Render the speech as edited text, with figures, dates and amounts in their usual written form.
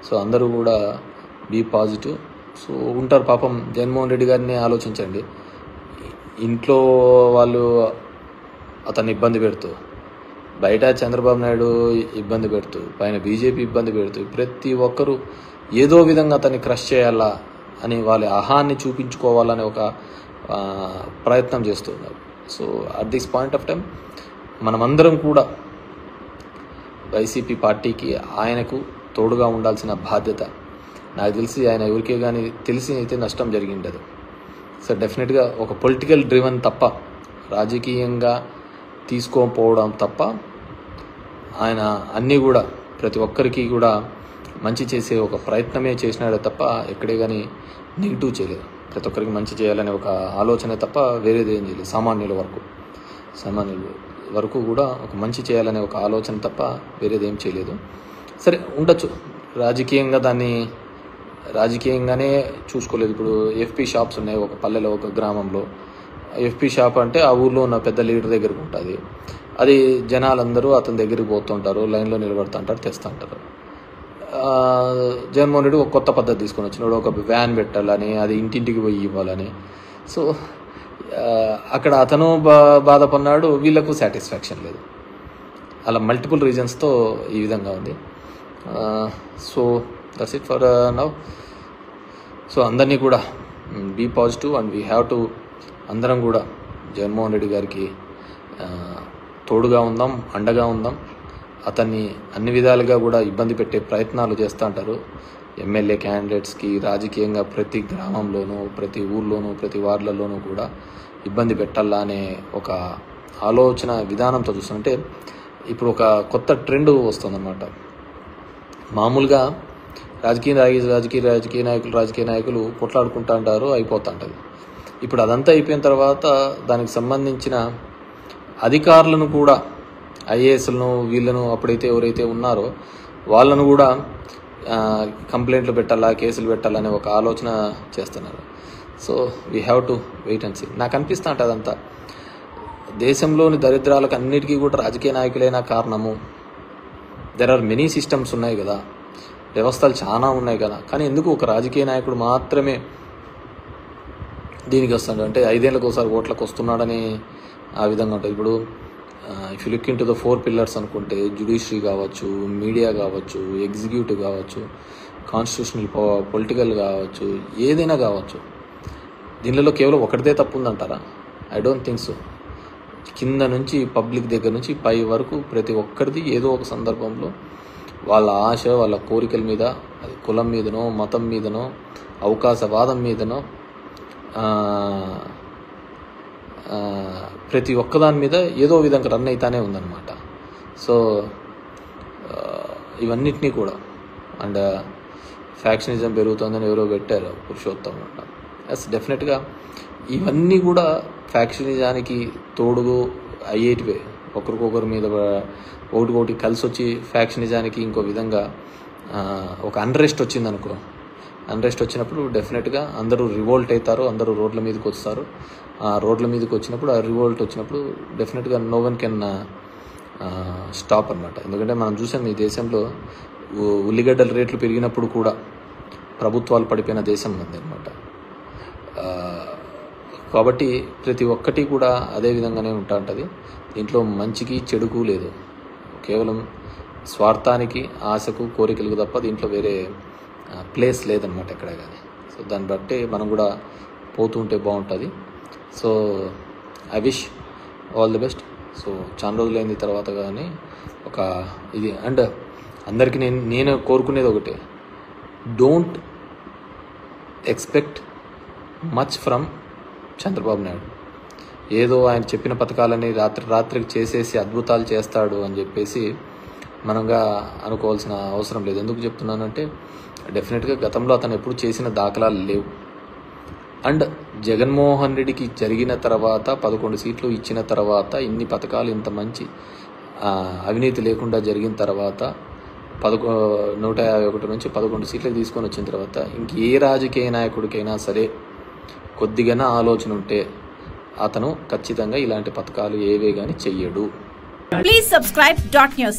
So అందరూ కూడా be positive. So ఉంటారు పాపం. జగన్మోహన్ రెడ్డి గారిని ఆలోచించండి. ఇంట్లో వాళ్ళు అతన్ని ఇబ్బంది పెడుతూ, బయట చంద్రబాబు నాయుడు ఇబ్బంది పెడుతూ, పైన బీజేపీ ఇబ్బంది పెడుతూ, ప్రతి ఒక్కరూ ఏదో విధంగా అతన్ని క్రష్ చేయాలా అని వాళ్ళ అహాన్ని చూపించుకోవాలనే ఒక ప్రయత్నం చేస్తున్నారు. So at this point of time మనమందరం కూడా వైసీపీ పార్టీకి ఆయనకు తోడుగా ఉండాల్సిన బాధ్యత. నాకు తెలిసి ఆయన ఎవరికే కానీ తెలిసి అయితే నష్టం జరిగిండదు. సో డెఫినెట్గా ఒక పొలిటికల్ డ్రివన్ తప్ప, రాజకీయంగా తీసుకోకపోవడం తప్ప, ఆయన అన్నీ కూడా ప్రతి ఒక్కరికి కూడా మంచి చేసే ఒక ప్రయత్నమే చేసినాడే తప్ప ఎక్కడే కానీ నెగిటివ్ చేయలేదు. ప్రతి ఒక్కరికి మంచి చేయాలనే ఒక ఆలోచన తప్ప వేరేది ఏం చేయలేదు. సామాన్యుల వరకు కూడా ఒక మంచి చేయాలనే ఒక ఆలోచన తప్ప వేరేది ఏం చేయలేదు. సరే ఉండొచ్చు, రాజకీయంగానే చూసుకోలేదు. ఇప్పుడు ఎఫ్పి షాప్స్ ఉన్నాయి ఒక పల్లెలో, ఒక గ్రామంలో. ఎఫ్పి షాప్ అంటే ఆ ఊర్లో ఉన్న పెద్ద లీడర్ దగ్గరకు ఉంటుంది. అది జనాలందరూ అతని దగ్గరికి పోతుంటారు, లైన్లో నిలబడుతుంటారు, తెస్తుంటారు. జగన్మోహన్ రెడ్డి ఒక కొత్త పద్ధతి తీసుకొని వచ్చినాడు. ఒక వ్యాన్ పెట్టాలని, అది ఇంటింటికి పోయి ఇవ్వాలని. సో అక్కడ అతను బాధపడినాడు, వీళ్ళకు సాటిస్ఫాక్షన్ లేదు. అలా మల్టిపుల్ రీజన్స్తో ఈ విధంగా ఉంది. So that's it for now. So అందరినీ కూడా be positive and we have to, అందరం కూడా జగన్మోహన్ రెడ్డి గారికి తోడుగా ఉందాం, అండగా ఉందాం. అతన్ని అన్ని విధాలుగా కూడా ఇబ్బంది పెట్టే ప్రయత్నాలు చేస్తూ ఉంటారు ఎమ్మెల్యే క్యాండిడేట్స్కి. రాజకీయంగా ప్రతి గ్రామంలోనూ, ప్రతి ఊర్లోనూ, ప్రతి వార్డులలోనూ కూడా ఇబ్బంది పెట్టాలా అనే ఒక ఆలోచన విధానంతో చూస్తుంటే ఇప్పుడు ఒక కొత్త ట్రెండ్ వస్తుందన్నమాట. మామూలుగా రాజకీయ నాయకులు కొట్లాడుకుంటూ ఉంటారు, అయిపోతూ ఉంటుంది. ఇప్పుడు అదంతా అయిపోయిన తర్వాత దానికి సంబంధించిన అధికారులను కూడా, ఐఏఎస్లను, వీళ్ళను అప్పుడైతే ఎవరైతే ఉన్నారో వాళ్ళను కూడా కంప్లైంట్లు పెట్టాలా, కేసులు పెట్టాలనే ఒక ఆలోచన చేస్తున్నారు. So we have to wait and see. నాకు అనిపిస్తూ ఉంటుంది అదంతా దేశంలోని దరిద్రాలకు అన్నిటికీ కూడా రాజకీయ నాయకులైన కారణము. దెర్ ఆర్ మెనీ సిస్టమ్స్ ఉన్నాయి కదా, వ్యవస్థలు చాలా ఉన్నాయి కదా, కానీ ఎందుకు ఒక రాజకీయ నాయకుడు మాత్రమే దీనికి వస్తాడు అంటే 5 ఏళ్ళకి ఒకసారి ఓట్లకు వస్తున్నాడని ఆ విధంగా ఉంటుంది. ఇప్పుడు if you look in to the 4 pillars అనుకుంటే జ్యుడిషియరీ కావచ్చు, మీడియా కావచ్చు, ఎగ్జిక్యూటివ్ కావచ్చు, కాన్స్టిట్యూషనల్ పొలిటికల్ కావచ్చు, ఏదైనా కావచ్చు. దీనిలో కేవలం ఒకటిదే తప్పు ఉందంటారా? I don't think so. కింద నుంచి పబ్లిక్ దగ్గర నుంచి పై వరకు ప్రతి ఒక్కరిది ఏదో ఒక సందర్భంలో వాళ్ళ ఆశ, వాళ్ళ కోరికల మీద, అది కులం మీదనో, మతం మీదనో, అవకాశవాదం మీదనో, ప్రతి ఒక్కదాని మీద ఏదో విధంగా రన్ అవుతానే ఉందన్నమాట. సో ఇవన్నిటినీ కూడా అండ్ ఫ్యాక్షనిజం పెరుగుతుందని ఎవరో పెట్టారు, పురుషోత్తం అంట. ఎస్, డెఫినెట్గా ఇవన్నీ కూడా ఫ్యాక్షనిజానికి తోడుగు అయ్యేటివే. ఒకరికొకరి మీద ఒకటి కలిసి వచ్చి ఫ్యాక్షనిజానికి ఇంకో విధంగా ఒక అన్రెస్ట్ వచ్చిందనుకో. అన్రెస్ట్ వచ్చినప్పుడు డెఫినెట్గా అందరూ రివోల్ట్ అవుతారు, అందరూ రోడ్ల మీదకి వస్తారు. రోడ్ల మీదకి వచ్చినప్పుడు, ఆ రివోల్ట్ వచ్చినప్పుడు డెఫినెట్గా నో వన్ కెన్ స్టాప్ అనమాట. ఎందుకంటే మనం చూసాం ఈ దేశంలో ఉల్లిగడ్డల రేట్లు పెరిగినప్పుడు కూడా ప్రభుత్వాలు పడిపోయిన దేశం ఉంది అనమాట. కాబట్టి ప్రతి ఒక్కటి కూడా అదే విధంగానే ఉంటుంది. దీంట్లో మంచికి చెడుకు లేదు, కేవలం స్వార్థానికి, ఆశకు, కోరికలకు తప్ప దీంట్లో వేరే ప్లేస్ లేదనమాట ఎక్కడ కానీ. సో దాన్ని బట్టి మనం కూడా పోతూ ఉంటే బాగుంటుంది. So I wish all the best. So చాలా రోజులైన తర్వాత కానీ ఒక ఇది అండ్ అందరికీ నేను కోరుకునేది ఒకటే, don't expect much from Chandrababu Naidu. ఏదో ఆయన చెప్పిన పథకాలని రాత్రికి చేసేసి అద్భుతాలు చేస్తాడు అని చెప్పేసి మనంగా అనుకోవాల్సిన అవసరం లేదు. ఎందుకు చెప్తున్నానంటే డెఫినెట్గా గతంలో అతను ఎప్పుడు చేసిన దాఖలాలు లేవు. అండ్ జగన్మోహన్ రెడ్డికి జరిగిన తర్వాత 11 సీట్లు ఇచ్చిన తర్వాత, ఇన్ని పథకాలు ఇంత మంచి అవినీతి లేకుండా జరిగిన తర్వాత 151 నుంచి 11 సీట్లు తీసుకొని వచ్చిన తర్వాత ఇంకే రాజకీయ నాయకుడికైనా సరే కొద్దిగానే ఆలోచన ఉంటే అతను ఖచ్చితంగా ఇలాంటి పథకాలు ఏవే కానీ చెయ్యడు. Please subscribe .news.